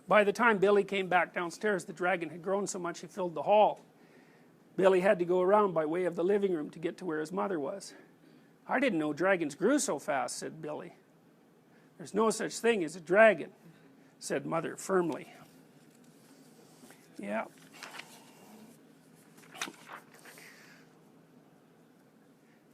By the time Billy came back downstairs, the dragon had grown so much he filled the hall. Billy had to go around by way of the living room to get to where his mother was. I didn't know dragons grew so fast, said Billy. There's no such thing as a dragon, said Mother firmly. Yeah.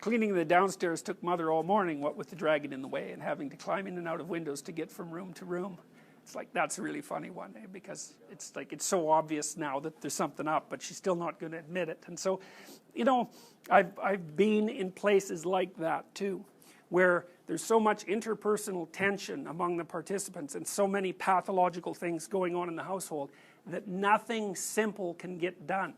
Cleaning the downstairs took Mother all morning, what with the dragon in the way and having to climb in and out of windows to get from room to room. It's like, that's a really funny one, eh? Because it's like, it's so obvious now that there's something up, but she's still not going to admit it. And so, you know, I've been in places like that too, where there's so much interpersonal tension among the participants and so many pathological things going on in the household that nothing simple can get done.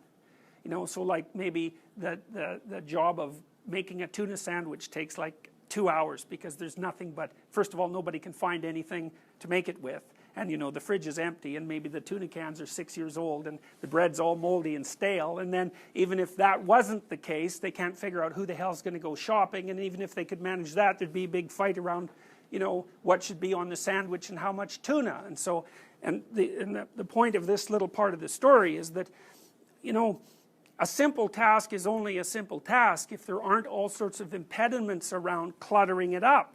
You know, so like maybe the job of making a tuna sandwich takes like 2 hours because there's nothing but, first of all, nobody can find anything to make it with, and you know, the fridge is empty, and maybe the tuna cans are 6 years old, and the bread's all moldy and stale, and then even if that wasn't the case, they can't figure out who the hell's going to go shopping, and even if they could manage that, there'd be a big fight around, you know, what should be on the sandwich and how much tuna. And so, and the point of this little part of the story is that, you know, a simple task is only a simple task if there aren't all sorts of impediments around cluttering it up.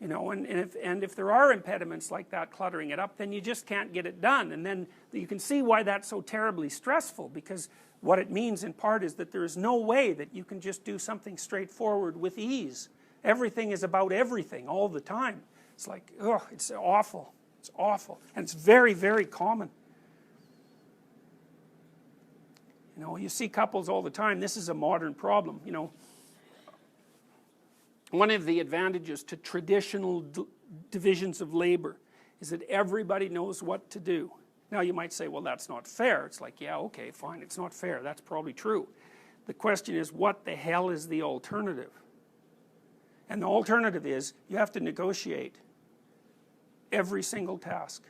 You know, and if there are impediments like that cluttering it up, then you just can't get it done. And then you can see why that's so terribly stressful, because what it means in part is that there is no way that you can just do something straightforward with ease. Everything is about everything all the time. It's like, ugh, it's awful. It's awful. And it's very, very common. You know, you see couples all the time. This is a modern problem, you know. One of the advantages to traditional divisions of labor is that everybody knows what to do. Now you might say, well, that's not fair. It's like, yeah, okay, fine, it's not fair. That's probably true. The question is, what the hell is the alternative? And the alternative is, you have to negotiate every single task.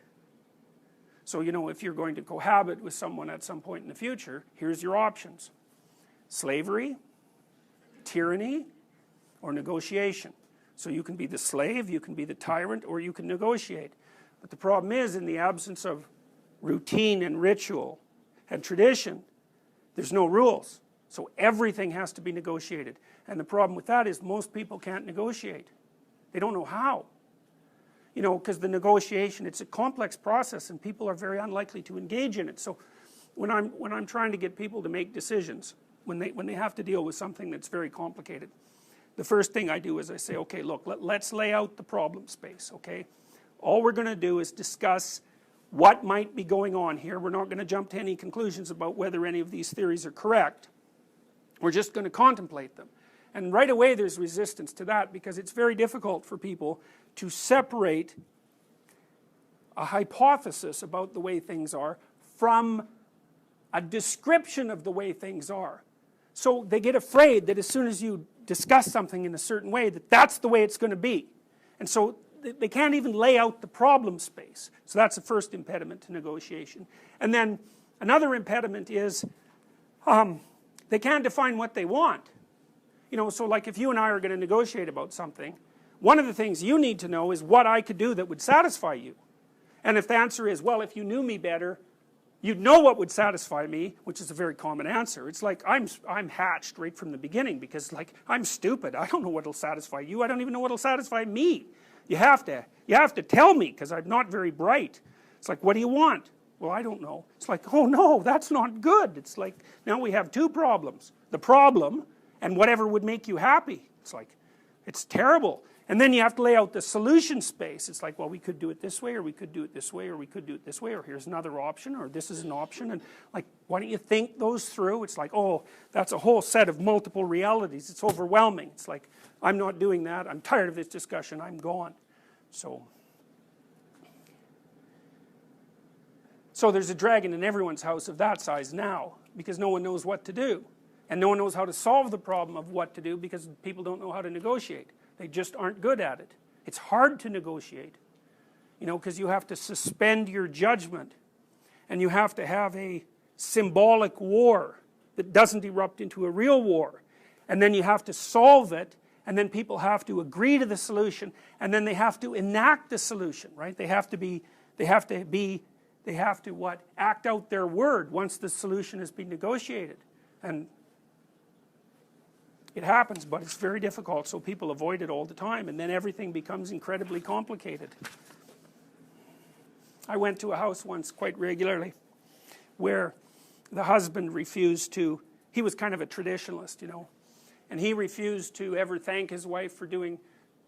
So, you know, if you're going to cohabit with someone at some point in the future, here's your options. Slavery, tyranny, or negotiation. So you can be the slave, you can be the tyrant, or you can negotiate. But the problem is, in the absence of routine and ritual and tradition, there's no rules. So everything has to be negotiated. And the problem with that is most people can't negotiate. They don't know how. You know, because the negotiation, it's a complex process and people are very unlikely to engage in it. So when I'm trying to get people to make decisions, when they have to deal with something that's very complicated, the first thing I do is I say, okay, look, let's lay out the problem space, okay? All we're going to do is discuss what might be going on here. We're not going to jump to any conclusions about whether any of these theories are correct. We're just going to contemplate them. And right away there's resistance to that, because it's very difficult for people to separate a hypothesis about the way things are from a description of the way things are. So they get afraid that as soon as you discuss something in a certain way, that that's the way it's going to be. And so they can't even lay out the problem space. So that's the first impediment to negotiation. And then another impediment is they can't define what they want. You know, so like if you and I are going to negotiate about something, one of the things you need to know is what I could do that would satisfy you. And if the answer is, well, if you knew me better, you'd know what would satisfy me, which is a very common answer. It's like, I'm hatched right from the beginning, because like, I'm stupid. I don't know what will satisfy you. I don't even know what will satisfy me. You have to tell me, because I'm not very bright. It's like, what do you want? Well, I don't know. It's like, oh no, that's not good. It's like, now we have two problems. The problem, and whatever would make you happy. It's like, it's terrible. And then you have to lay out the solution space. It's like, well, we could do it this way, or we could do it this way, or we could do it this way, or here's another option, or this is an option. And like, why don't you think those through? It's like, oh, that's a whole set of multiple realities. It's overwhelming. It's like, I'm not doing that. I'm tired of this discussion. I'm gone. So there's a dragon in everyone's house of that size now, because no one knows what to do. And no one knows how to solve the problem of what to do, because people don't know how to negotiate. They just aren't good at it. It's hard to negotiate, you know, because you have to suspend your judgment, and you have to have a symbolic war that doesn't erupt into a real war. And then you have to solve it, and then people have to agree to the solution, and then they have to enact the solution, right? They have to be they have to what? Act out their word once the solution has been negotiated. And it happens, but it's very difficult, so people avoid it all the time, and then everything becomes incredibly complicated. I went to a house once quite regularly where the husband refused to, he was kind of a traditionalist, you know, and he refused to ever thank his wife for doing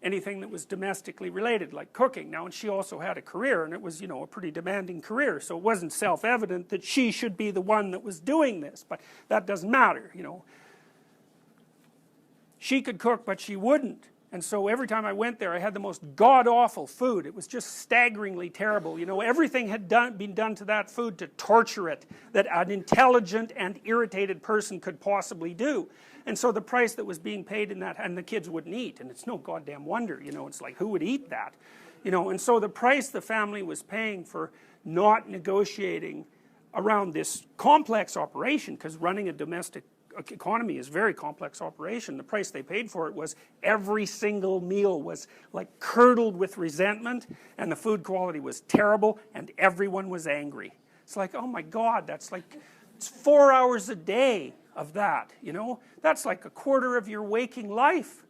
anything that was domestically related, like cooking. Now, and she also had a career, and it was, you know, a pretty demanding career, so it wasn't self-evident that she should be the one that was doing this, but that doesn't matter, you know. She could cook, but she wouldn't. And so every time I went there, I had the most god-awful food. It was just staggeringly terrible. You know, everything had been done to that food to torture it, that an intelligent and irritated person could possibly do. And so the price that was being paid in that, and the kids wouldn't eat, and it's no goddamn wonder, you know, it's like, who would eat that? You know, and so the price the family was paying for not negotiating around this complex operation, because running a domestic economy is a very complex operation. The price they paid for it was every single meal was like curdled with resentment, and the food quality was terrible, and everyone was angry. It's like, oh my God, that's like, it's 4 hours a day of that, you know? That's like a quarter of your waking life.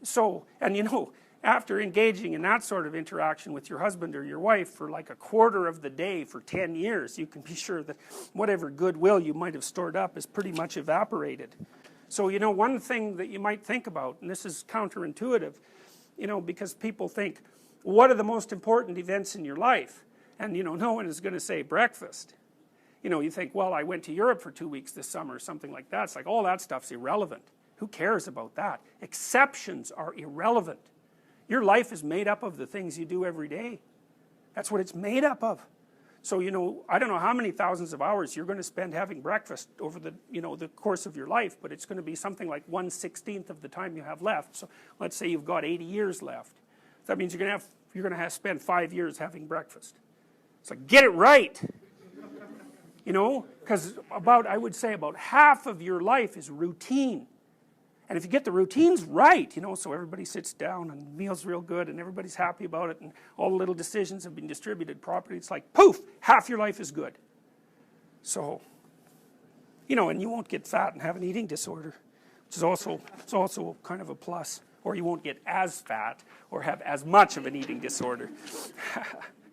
So, and you know, after engaging in that sort of interaction with your husband or your wife for like a quarter of the day for 10 years, you can be sure that whatever goodwill you might have stored up is pretty much evaporated. So, you know, one thing that you might think about, and this is counterintuitive, you know, because people think, what are the most important events in your life? And, you know, no one is going to say breakfast. You know, you think, well, I went to Europe for 2 weeks this summer or something like that. It's like, all that stuff's irrelevant. Who cares about that? Exceptions are irrelevant. Your life is made up of the things you do every day. That's what it's made up of. So, you know, I don't know how many thousands of hours you're going to spend having breakfast over the, you know, the course of your life, but it's going to be something like 1/16 of the time you have left. So let's say you've got 80 years left. That means you're going to have to spend 5 years having breakfast. It's like, get it right. You know, because I would say about half of your life is routine. And if you get the routines right, you know, so everybody sits down and the meal's real good and everybody's happy about it and all the little decisions have been distributed properly, it's like, poof, half your life is good. So, you know, and you won't get fat and have an eating disorder, which is also kind of a plus. Or you won't get as fat or have as much of an eating disorder.